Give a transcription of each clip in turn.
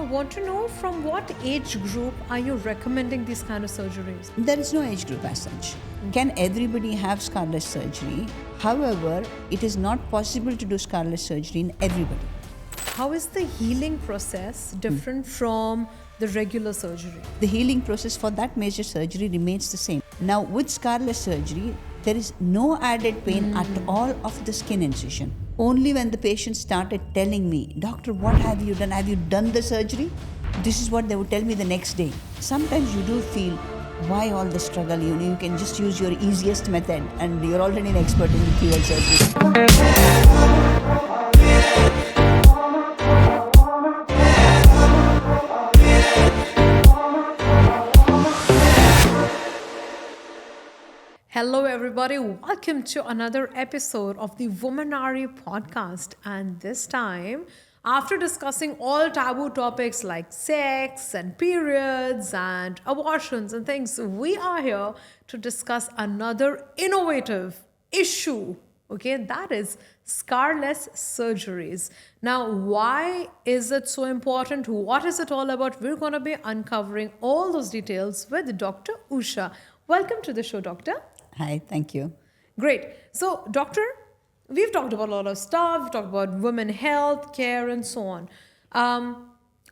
want to know, from what age group are you recommending these kind of surgeries? There is no age group as such. Can everybody have scarless surgery? However, it is not possible to do scarless surgery in everybody. How is the healing process different from the regular surgery? The healing process for that major surgery remains the same. Now, with scarless surgery, there is no added pain at all of the skin incision. Only when the patient started telling me, "Doctor, what have you done? Have you done the surgery?" This is what they would tell me the next day. Sometimes you do feel, why all the struggle? You can just use your easiest method and you're already an expert in keyhole surgery. Hello everybody, welcome to another episode of the Womanari podcast. And this time, after discussing all taboo topics like sex and periods and abortions and things, we are here to discuss another innovative issue, okay, that is scarless surgeries. Now, why is it so important? What is it all about? We're going to be uncovering all those details with Dr. Usha. Welcome to the show, Doctor. Hi, thank you. Great. So, doctor, we've talked about a lot of stuff. We've talked about women health, care, and so on.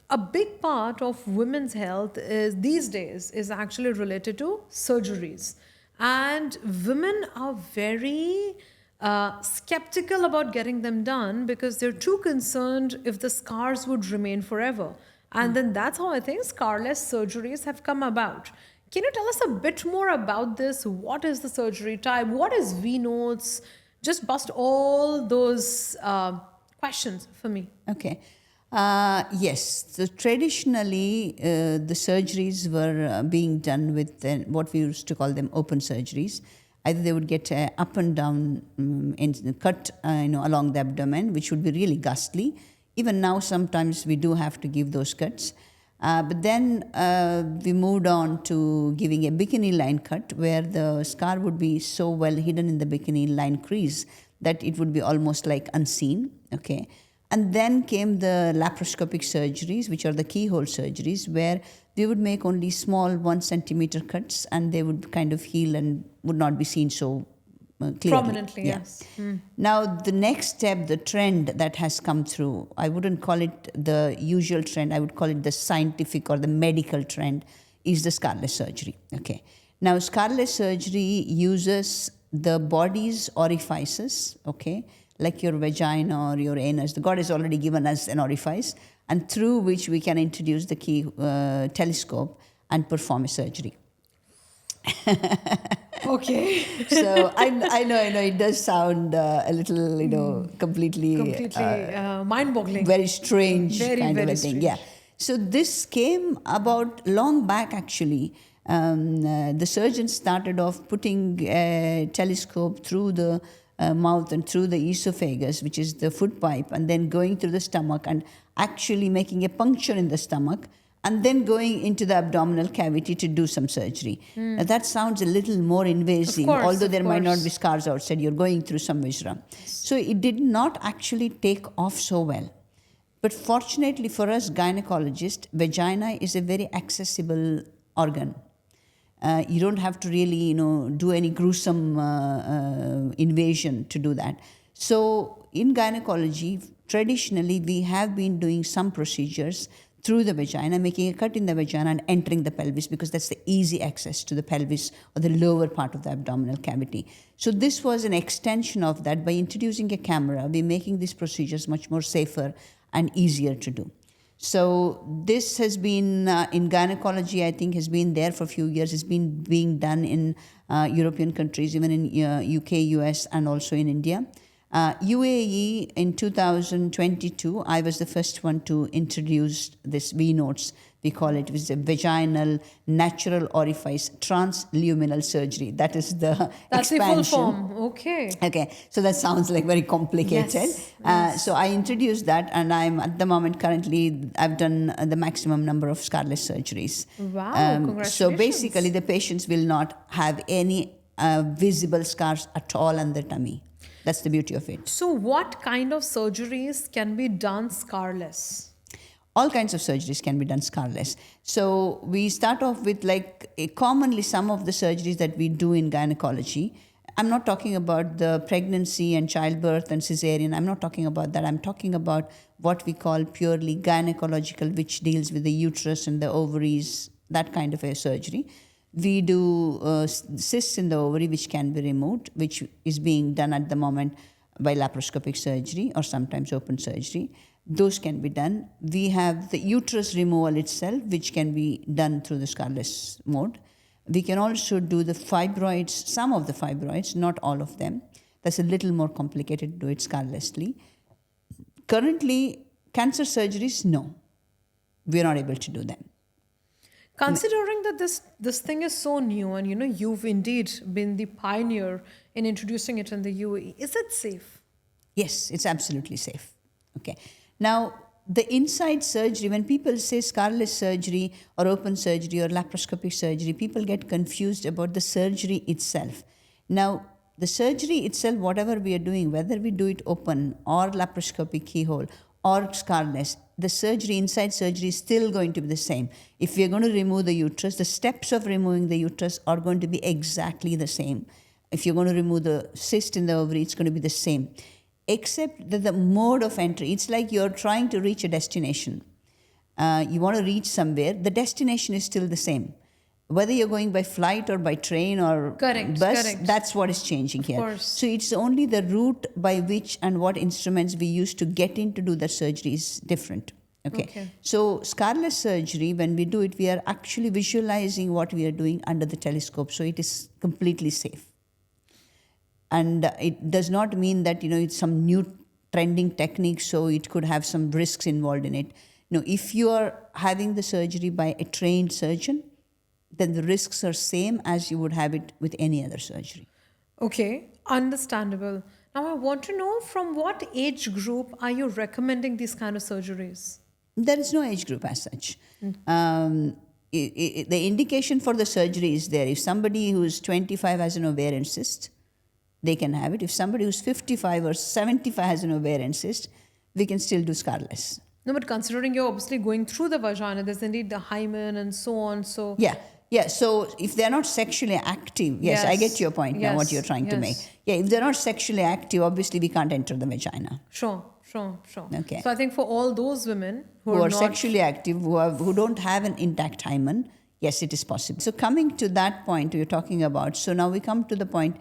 A big part of women's health is these days is actually related to surgeries. And women are very skeptical about getting them done because they're too concerned if the scars would remain forever. And then that's how I think scarless surgeries have come about. Can you tell us a bit more about this? What is the surgery type? What is V-notes? Just bust all those questions for me. Okay. Yes. So traditionally, the surgeries were being done with what we used to call them open surgeries. Either they would get up and down cut along the abdomen, which would be really ghastly. Even now, sometimes we do have to give those cuts. But then we moved on to giving a bikini line cut where the scar would be so well hidden in the bikini line crease that it would be almost like unseen. Okay. And then came the laparoscopic surgeries, which are the keyhole surgeries, where we would make only small 1 centimeter cuts and they would kind of heal and would not be seen so clearly. Prominently, yeah. Yes. Now, the next step, the trend that has come through, I wouldn't call it the usual trend, I would call it the scientific or the medical trend, is the scarless surgery. Okay. Now, scarless surgery uses the body's orifices, okay, like your vagina or your anus. The God has already given us an orifice, and through which we can introduce the key telescope and perform a surgery. Okay. So I know it does sound a little, completely mind-boggling. very strange Very, kind very of a thing. strange. Yeah. So this came about long back actually. The surgeons started off putting a telescope through the mouth and through the esophagus, which is the food pipe, and then going through the stomach and actually making a puncture in the stomach, and then going into the abdominal cavity to do some surgery. Now, that sounds a little more invasive, although there might not be scars outside. You're going through some viscera. So it did not actually take off so well. But fortunately for us gynecologists, vagina is a very accessible organ. You don't have to really, do any gruesome invasion to do that. So in gynecology, traditionally, we have been doing some procedures through the vagina, making a cut in the vagina and entering the pelvis because that's the easy access to the pelvis or the lower part of the abdominal cavity. So this was an extension of that. By introducing a camera, we're making these procedures much more safer and easier to do. So this has been, in gynecology, I think has been there for a few years. It's been being done in European countries, even in UK, US, and also in India. UAE in 2022, I was the first one to introduce this V-notes. We call it, which is a vaginal natural orifice transluminal surgery. That is the That's expansion. the full form. Okay. Okay, so that sounds like very complicated. Yes. So I introduced that, and I'm at the moment currently I've done the maximum number of scarless surgeries. Wow, congratulations. So basically, the patients will not have any visible scars at all on their tummy. That's the beauty of it. So what kind of surgeries can be done scarless? all kinds of surgeries can be done scarless. So we start off with commonly some of the surgeries that we do in gynecology. I'm not talking about the pregnancy and childbirth and cesarean. I'm not talking about that. I'm talking about what we call purely gynecological, which deals with the uterus and the ovaries, that kind of a surgery. We do cysts in the ovary, which can be removed, which is being done at the moment by laparoscopic surgery or sometimes open surgery. Those can be done. We have the uterus removal itself, which can be done through the scarless mode. We can also do the fibroids, some of the fibroids, not all of them. That's a little more complicated to do it scarlessly. Currently, cancer surgeries, no. We're not able to do them. Considering that this thing is so new, and you've indeed been the pioneer in introducing it in the UAE, is it safe? Yes, it's absolutely safe. Okay. Now, the inside surgery, when people say scarless surgery or open surgery or laparoscopic surgery, people get confused about the surgery itself. Now, the surgery itself, whatever we are doing, whether we do it open or laparoscopic keyhole or scarless, the surgery, inside surgery is still going to be the same. If we are going to remove the uterus, the steps of removing the uterus are going to be exactly the same. If you're going to remove the cyst in the ovary, it's going to be the same. Except that the mode of entry, it's like you're trying to reach a destination. You want to reach somewhere, the destination is still the same. Whether you're going by flight or by train or bus, that's what is changing here. Of course. So it's only the route by which and what instruments we use to get in to do the surgery is different. Okay. So scarless surgery, when we do it, we are actually visualizing what we are doing under the telescope. So it is completely safe. And it does not mean that, it's some new trending technique, so it could have some risks involved in it. No, if you are having the surgery by a trained surgeon, then the risks are same as you would have it with any other surgery. Okay, understandable. Now I want to know, from what age group are you recommending these kind of surgeries? There is no age group as such. The indication for the surgery is there. If somebody who is 25 has an ovarian cyst, they can have it. If somebody who's 55 or 75 has an ovarian cyst, we can still do scarless. No, but considering you're obviously going through the vagina, there's indeed the hymen and so on. So yeah. So if they're not sexually active, yes, I get your point now, what you're trying to make. Yeah, if they're not sexually active, obviously we can't enter the vagina. Sure. Okay. So I think for all those women who are not sexually active, who don't have an intact hymen, yes, it is possible. So coming to that point you're talking about, so now we come to the point,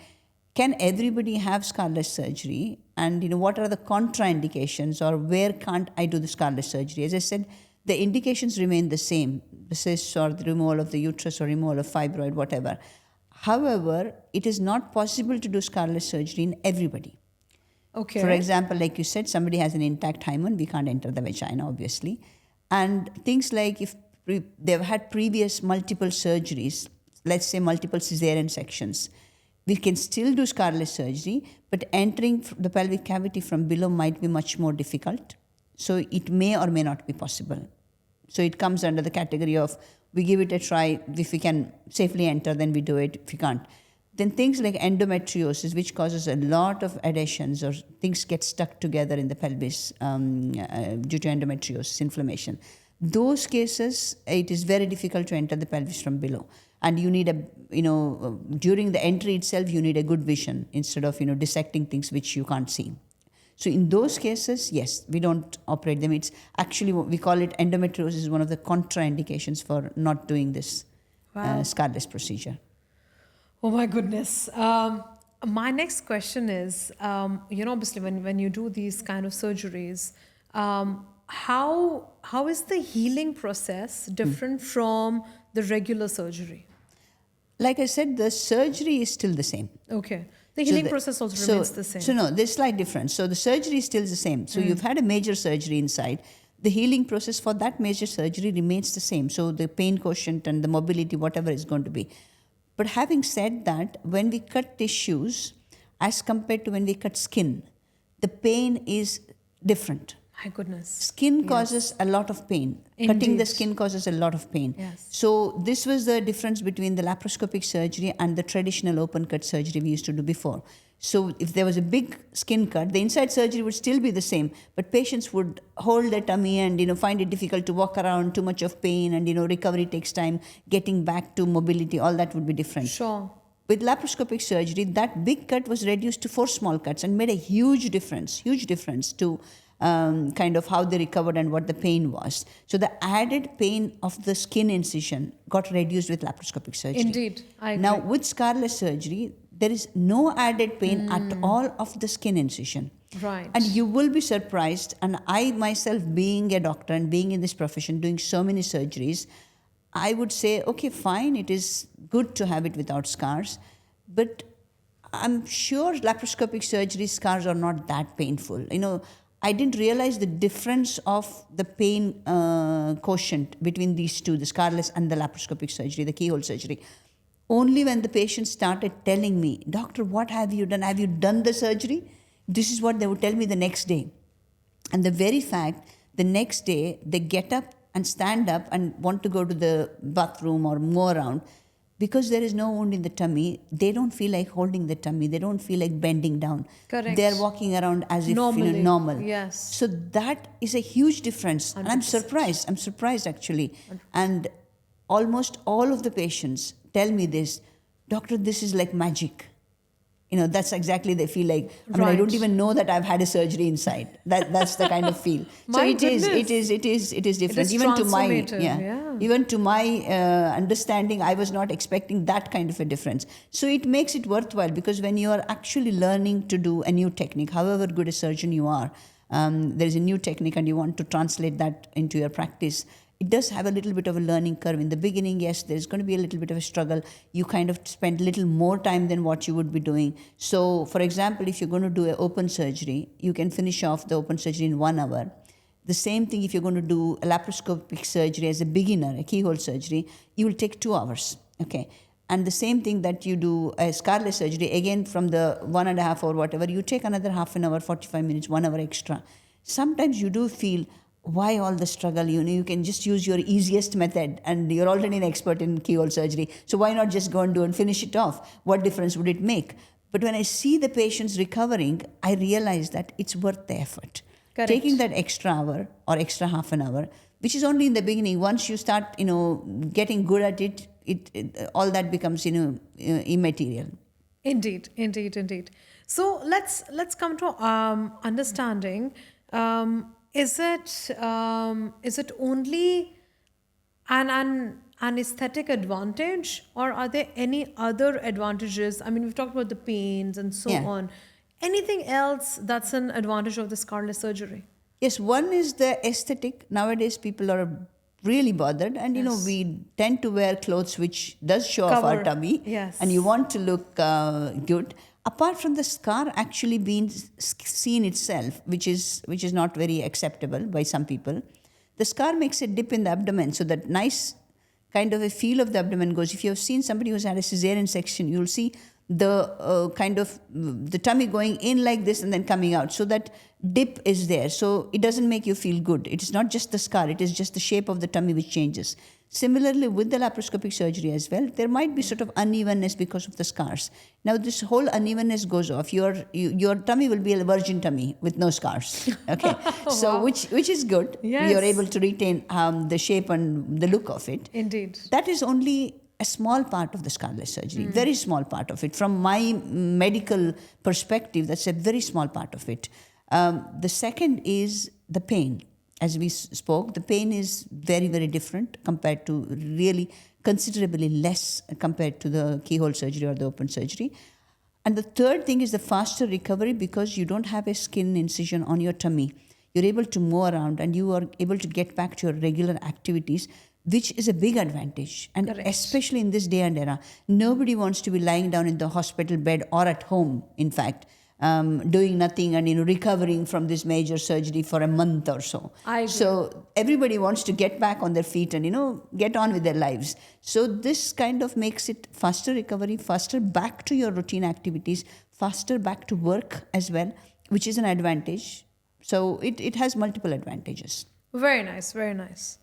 can everybody have scarless surgery? And what are the contraindications, or where can't I do the scarless surgery? As I said, the indications remain the same, the cysts or the removal of the uterus or removal of fibroid, whatever. However, it is not possible to do scarless surgery in everybody. Okay. For example, like you said, somebody has an intact hymen, we can't enter the vagina, obviously. And things like if they've had previous multiple surgeries, let's say multiple cesarean sections, we can still do scarless surgery, but entering the pelvic cavity from below might be much more difficult. So it may or may not be possible. So it comes under the category of, we give it a try. If we can safely enter, then we do it. If we can't, then things like endometriosis, which causes a lot of adhesions or things get stuck together in the pelvis due to endometriosis, inflammation. Those cases, it is very difficult to enter the pelvis from below. And you need during the entry itself, you need a good vision instead of, dissecting things which you can't see. So in those cases, yes, we don't operate them. It's actually, we call it endometriosis, is one of the contraindications for not doing this scarless procedure. Oh my goodness. My next question is, obviously when you do these kind of surgeries, how is the healing process different from the regular surgery? Like I said, the surgery is still the same. Okay. The healing process also remains the same. So no, there's slight difference. So the surgery is still the same. So you've had a major surgery inside. The healing process for that major surgery remains the same. So the pain quotient and the mobility, whatever is going to be. But having said that, when we cut tissues, as compared to when we cut skin, the pain is different. My goodness. Skin causes a lot of pain. Cutting the Indeed. skin causes a lot of pain. Yes. So this was the difference between the laparoscopic surgery and the traditional open cut surgery we used to do before. So if there was a big skin cut, the inside surgery would still be the same, but patients would hold their tummy and find it difficult to walk around, too much of pain, and recovery takes time, getting back to mobility, all that would be different. Sure. With laparoscopic surgery, that big cut was reduced to 4 small cuts and made a huge difference to kind of how they recovered and what the pain was. So the added pain of the skin incision got reduced with laparoscopic surgery. Indeed, I agree. Now with scarless surgery, there is no added pain at all of the skin incision. Right. And you will be surprised, and I myself being a doctor and being in this profession, doing so many surgeries, I would say, okay, fine, it is good to have it without scars, but I'm sure laparoscopic surgery scars are not that painful. I didn't realize the difference of the pain quotient between these two, the scarless and the laparoscopic surgery, the keyhole surgery. Only when the patient started telling me, doctor, what have you done? Have you done the surgery? This is what they would tell me the next day. And the very fact, the next day, they get up and stand up and want to go to the bathroom or move around, because there is no wound in the tummy, they don't feel like holding the tummy. They don't feel like bending down. Correct. They're walking around as if Normally, normal. yes. So that is a huge difference. And I'm surprised. I'm surprised actually. 100%. And almost all of the patients tell me this, doctor, this is like magic. That's exactly they feel like. I Right. don't even know that I've had a surgery inside. That's the kind of feel. So My it is goodness. different. is Even to my transformative, even to my understanding, I was not expecting that kind of a difference. So it makes it worthwhile, because when you are actually learning to do a new technique, however good a surgeon you are, there is a new technique and you want to translate that into your practice. It does have a little bit of a learning curve. In the beginning, yes, there's going to be a little bit of a struggle. You kind of spend a little more time than what you would be doing. So, for example, if you're going to do an open surgery, you can finish off the open surgery in 1 hour. The same thing if you're going to do a laparoscopic surgery as a beginner, a keyhole surgery, you will take 2 hours. Okay. And the same thing that you do a scarless surgery, again from the 1.5 hour, whatever, you take another half an hour, 45 minutes, 1 hour extra. Sometimes you do feel, why all the struggle? You can just use your easiest method, and you're already an expert in keyhole surgery. So why not just go and do and finish it off? What difference would it make? But when I see the patients recovering, I realize that it's worth the effort. Correct. Taking that extra hour or extra half an hour, which is only in the beginning. Once you start, getting good at it, all that becomes, immaterial. Indeed. So let's come to understanding. Is it only an aesthetic advantage, or are there any other advantages? I mean, we've talked about the pains and so on. Anything else that's an advantage of the scarless surgery? Yes, one is the aesthetic. Nowadays, people are really bothered, and we tend to wear clothes which does show off our tummy, Yes. and you want to look good. Apart from the scar actually being seen itself, which is not very acceptable by some people, the scar makes a dip in the abdomen, so that nice kind of a feel of the abdomen goes. If you have seen somebody who's had a cesarean section, you'll see the kind of the tummy going in like this and then coming out. So that dip is there. So it doesn't make you feel good. It is not just the scar. It is just the shape of the tummy which changes. Similarly, with the laparoscopic surgery as well, there might be sort of unevenness because of the scars. Now, this whole unevenness goes off. Your tummy will be a virgin tummy with no scars. Okay, so Wow. which is good. Yes. You're able to retain the shape and the look of it. Indeed. That is only a small part of the scarless surgery, very small part of it. From my medical perspective, that's a very small part of it. The second is the pain. As we spoke, the pain is very, very different compared to, really considerably less compared to the keyhole surgery or the open surgery. And the third thing is the faster recovery, because you don't have a skin incision on your tummy. You're able to move around and you are able to get back to your regular activities, which is a big advantage. And Correct. especially in this day and era, nobody wants to be lying down in the hospital bed or at home, in fact, doing nothing and recovering from this major surgery for a month or so. I agree. So everybody wants to get back on their feet and get on with their lives. So this kind of makes it faster recovery, faster back to your routine activities, faster back to work as well, which is an advantage. So it has multiple advantages. Very nice, very nice.